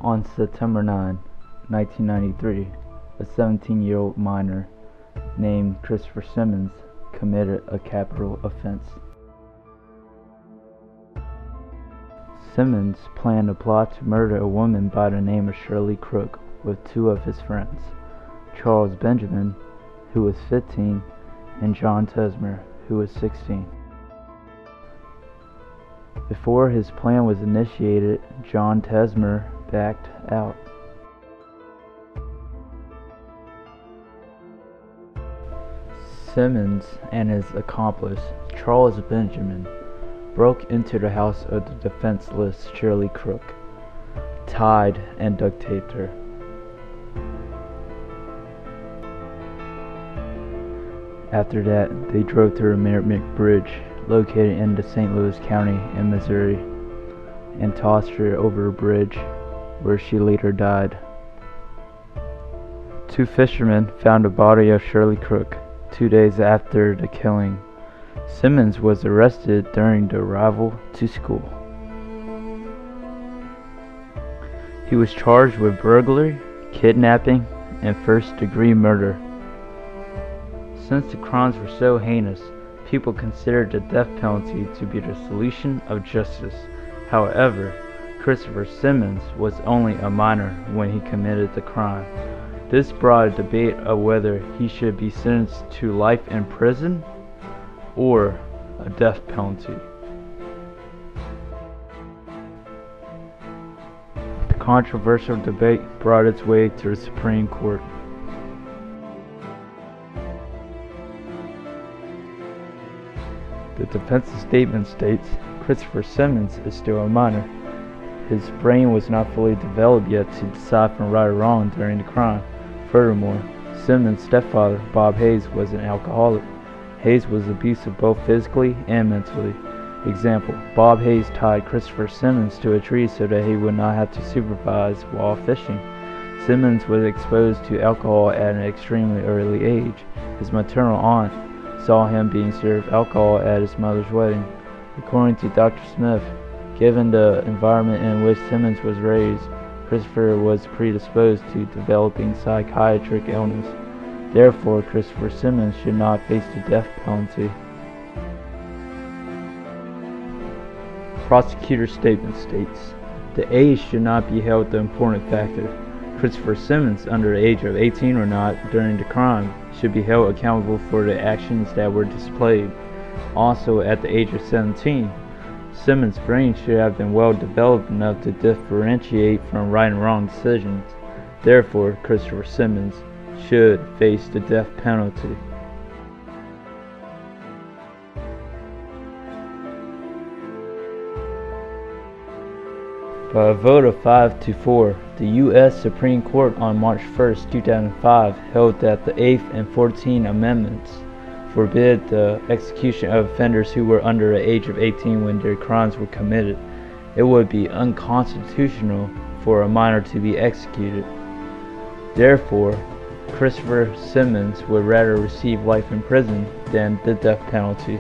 On September 9, 1993, a 17-year-old minor named Christopher Simmons committed a capital offense. Simmons planned a plot to murder a woman by the name of Shirley Crook with two of his friends, Charles Benjamin, who was 15, and John Tesmer, who was 16. Before his plan was initiated, John Tesmer backed out. Simmons and his accomplice, Charles Benjamin, broke into the house of the defenseless Shirley Crook, tied and duct taped her. After that, they drove to the Merrimack Bridge, located in the St. Louis County in Missouri, and tossed her over a bridge, where she later died. Two fishermen found the body of Shirley Crook 2 days after the killing. Simmons was arrested during the arrival to school. He was charged with burglary, kidnapping, and first-degree murder. Since the crimes were so heinous, people considered the death penalty to be the solution of justice. However, Christopher Simmons was only a minor when he committed the crime. This brought a debate of whether he should be sentenced to life in prison or a death penalty. The controversial debate brought its way to the Supreme Court. The defense's statement states Christopher Simmons is still a minor. His brain was not fully developed yet to decide from right or wrong during the crime. Furthermore, Simmons' stepfather, Bob Hayes, was an alcoholic. Hayes was abusive both physically and mentally. Example, Bob Hayes tied Christopher Simmons to a tree so that he would not have to supervise while fishing. Simmons was exposed to alcohol at an extremely early age. His maternal aunt saw him being served alcohol at his mother's wedding. According to Dr. Smith, given the environment in which Simmons was raised, Christopher was predisposed to developing psychiatric illness. Therefore, Christopher Simmons should not face the death penalty. Prosecutor's statement states, the age should not be held the important factor. Christopher Simmons, under the age of 18 or not during the crime, should be held accountable for the actions that were displayed. Also, at the age of 17, Simmons' brain should have been well developed enough to differentiate from right and wrong decisions. Therefore, Christopher Simmons should face the death penalty. By a vote of 5-4, the U.S. Supreme Court on March 1, 2005 held that the 8th and 14th Amendments forbid the execution of offenders who were under the age of 18 when their crimes were committed. It would be unconstitutional for a minor to be executed. Therefore, Christopher Simmons would rather receive life in prison than the death penalty.